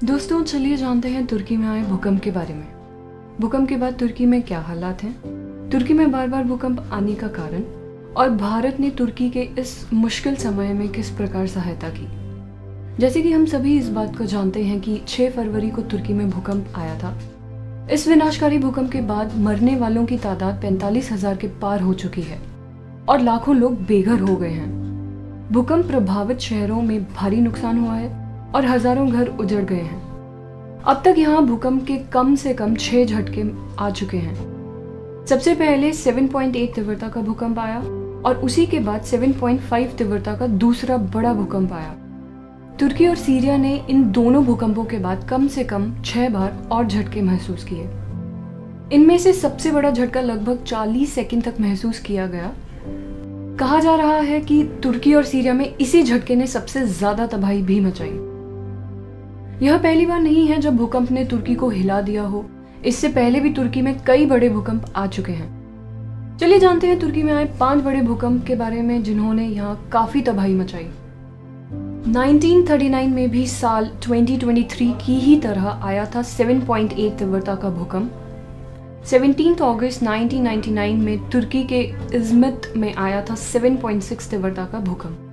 दोस्तों चलिए जानते हैं तुर्की में आए भूकंप के बारे में। भूकंप के बाद तुर्की में क्या हालात हैं, तुर्की में बार बार भूकंप आने का कारण और भारत ने तुर्की के इस मुश्किल समय में किस प्रकार सहायता की। जैसे कि हम सभी इस बात को जानते हैं कि 6 फरवरी को तुर्की में भूकंप आया था। इस विनाशकारी भूकंप के बाद मरने वालों की तादाद 45,000 के पार हो चुकी है और लाखों लोग बेघर हो गए हैं। भूकंप प्रभावित शहरों में भारी नुकसान हुआ है और हजारों घर उजड़ गए हैं। अब तक यहाँ भूकंप के कम से कम 6 झटके आ चुके हैं। सबसे पहले 7.8 तीव्रता का भूकंप आया और उसी के बाद 7.5 तीव्रता का दूसरा बड़ा भूकंप आया। तुर्की और सीरिया ने इन दोनों भूकंपों के बाद कम से कम 6 बार और झटके महसूस किए। इनमें से सबसे बड़ा झटका लगभग 40 सेकंड तक महसूस किया गया। कहा जा रहा है कि तुर्की और सीरिया में इसी झटके ने सबसे ज्यादा तबाही भी मचाई। यह पहली बार नहीं है जब भूकंप ने तुर्की को हिला दिया हो। इससे पहले भी तुर्की में कई बड़े भूकंप आ चुके हैं। चलिए जानते हैं तुर्की में आए 5 बड़े भूकंप के बारे में जिन्होंने यहाँ काफी तबाही मचाई। 1939 में भी साल 2023 की ही तरह आया था 7.8 तीव्रता का भूकंप। 17 अगस्त 1999 में तुर्की के इज़मित में आया था 7.6 तीव्रता का भूकंप।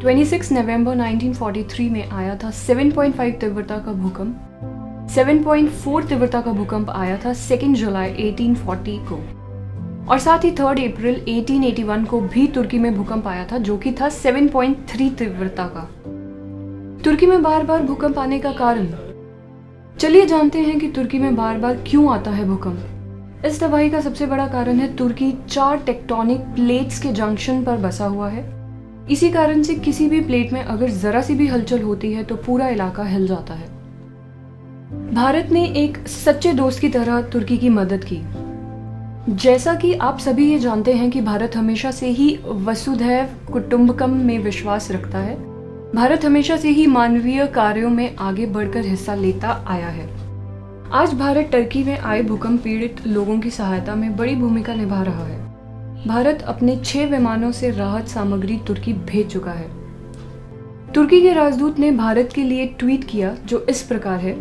26 नवंबर 1943 में आया था 7.5 तीव्रता का भूकंप। 7.4 तीव्रता का भूकंप आया था 2 जुलाई 1840 को और साथ ही 3 अप्रैल 1881 को भी तुर्की में भूकंप आया था जो कि था 7.3 तीव्रता का। तुर्की में बार बार भूकंप आने का कारण, चलिए जानते हैं कि तुर्की में बार बार क्यों आता है भूकंप। इस तबाही का सबसे बड़ा कारण है तुर्की 4 टेक्टोनिक प्लेट्स के जंक्शन पर बसा हुआ है। इसी कारण से किसी भी प्लेट में अगर जरा सी भी हलचल होती है तो पूरा इलाका हिल जाता है। भारत ने एक सच्चे दोस्त की तरह तुर्की की मदद की। जैसा कि आप सभी ये जानते हैं कि भारत हमेशा से ही वसुधैव कुटुंबकम में विश्वास रखता है। भारत हमेशा से ही मानवीय कार्यों में आगे बढ़कर हिस्सा लेता आया है। आज भारत तुर्की में आए भूकंप पीड़ित लोगों की सहायता में बड़ी भूमिका निभा रहा है। भारत अपने 6 विमानों से राहत सामग्री तुर्की भेज चुका है। तुर्की के राजदूत ने भारत के लिए ट्वीट किया जो इस प्रकार है: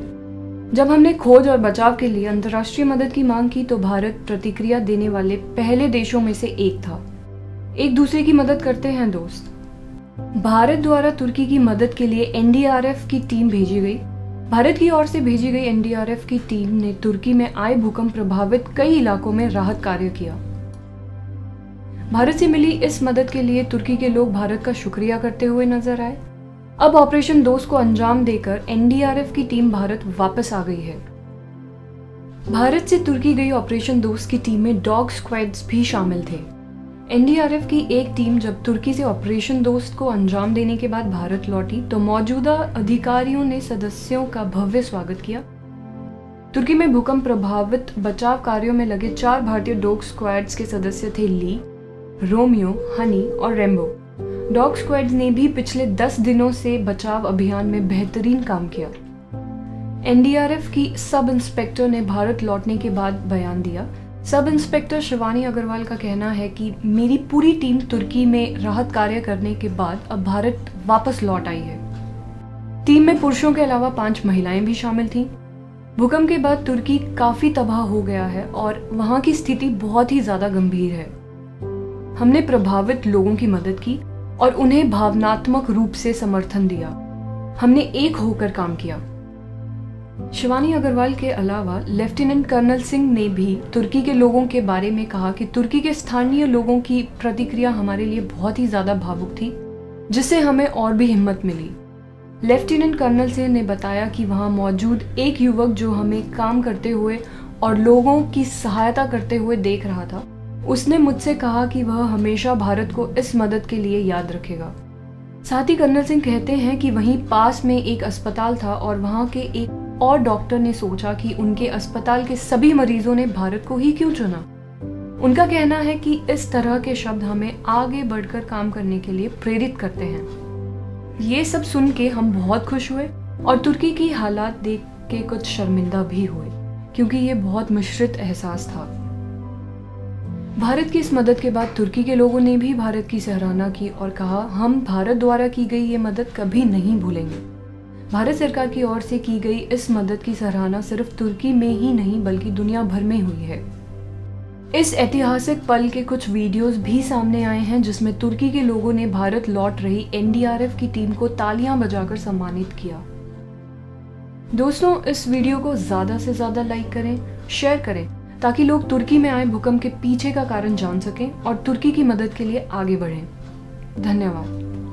जब हमने खोज और बचाव के लिए अंतर्राष्ट्रीय मदद की मांग की तो भारत प्रतिक्रिया देने वाले पहले देशों में से एक था। एक दूसरे की मदद करते हैं दोस्त। भारत द्वारा तुर्की की मदद के लिए एनडीआरएफ की टीम भेजी गई। भारत की ओर से भेजी गई एनडीआरएफ की टीम ने तुर्की में आए भूकंप प्रभावित कई इलाकों में राहत कार्य किया। भारत से मिली इस मदद के लिए तुर्की के लोग भारत का शुक्रिया करते हुए नजर आए। अब ऑपरेशन दोस्त को अंजाम देकर एनडीआरएफ की टीम भारत वापस आ गई है। भारत से तुर्की गई ऑपरेशन दोस्त की टीम में डॉग स्क्वाड्स भी शामिल थे। एनडीआरएफ की एक टीम जब तुर्की से ऑपरेशन दोस्त को अंजाम देने के बाद भारत लौटी तो मौजूदा अधिकारियों ने सदस्यों का भव्य स्वागत किया। तुर्की में भूकंप प्रभावित बचाव कार्यों में लगे 4 भारतीय डॉग स्क्वाड्स के सदस्य थे ली, रोमियो, हनी और रेम्बो। डॉग स्क्वाड्स ने भी पिछले 10 दिनों से बचाव अभियान में बेहतरीन काम किया। एनडीआरएफ की सब इंस्पेक्टर ने भारत लौटने के बाद बयान दिया। सब इंस्पेक्टर शिवानी अग्रवाल का कहना है कि मेरी पूरी टीम तुर्की में राहत कार्य करने के बाद अब भारत वापस लौट आई है। टीम में पुरुषों के अलावा 5 महिलाएं भी शामिल थीं। भूकंप के बाद तुर्की काफी तबाह हो गया है और वहां की स्थिति बहुत ही ज्यादा गंभीर है। हमने प्रभावित लोगों की मदद की और उन्हें भावनात्मक रूप से समर्थन दिया। हमने एक होकर काम किया। शिवानी अग्रवाल के अलावा लेफ्टिनेंट कर्नल सिंह ने भी तुर्की के लोगों के बारे में कहा कि तुर्की के स्थानीय लोगों की प्रतिक्रिया हमारे लिए बहुत ही ज्यादा भावुक थी, जिससे हमें और भी हिम्मत मिली। लेफ्टिनेंट कर्नल सिंह ने बताया कि वहां मौजूद एक युवक जो हमें काम करते हुए और लोगों की सहायता करते हुए देख रहा था, उसने मुझसे कहा कि वह हमेशा भारत को इस मदद के लिए याद रखेगा। साथ ही कर्नल सिंह कहते हैं कि वहीं पास में एक अस्पताल था और वहां के एक और डॉक्टर ने सोचा कि उनके अस्पताल के सभी मरीजों ने भारत को ही क्यों चुना। उनका कहना है कि इस तरह के शब्द हमें आगे बढ़कर काम करने के लिए प्रेरित करते हैं। ये सब सुन के हम बहुत खुश हुए और तुर्की की हालात देख के कुछ शर्मिंदा भी हुए, क्योंकि ये बहुत मिश्रित एहसास था। भारत की इस मदद के बाद तुर्की के लोगों ने भी भारत की सराहना की और कहा, हम भारत द्वारा की गई ये मदद कभी नहीं भूलेंगे। भारत सरकार की ओर से की गई इस मदद की सराहना सिर्फ तुर्की में ही नहीं बल्कि दुनिया भर में हुई है। इस ऐतिहासिक पल के कुछ वीडियोस भी सामने आए हैं जिसमें तुर्की के लोगों ने भारत लौट रही एनडीआरएफ की टीम को तालियां बजाकर सम्मानित किया। दोस्तों, इस वीडियो को ज़्यादा से ज़्यादा लाइक करें, शेयर करें ताकि लोग तुर्की में आए भूकंप के पीछे का कारण जान सकें और तुर्की की मदद के लिए आगे बढ़ें। धन्यवाद।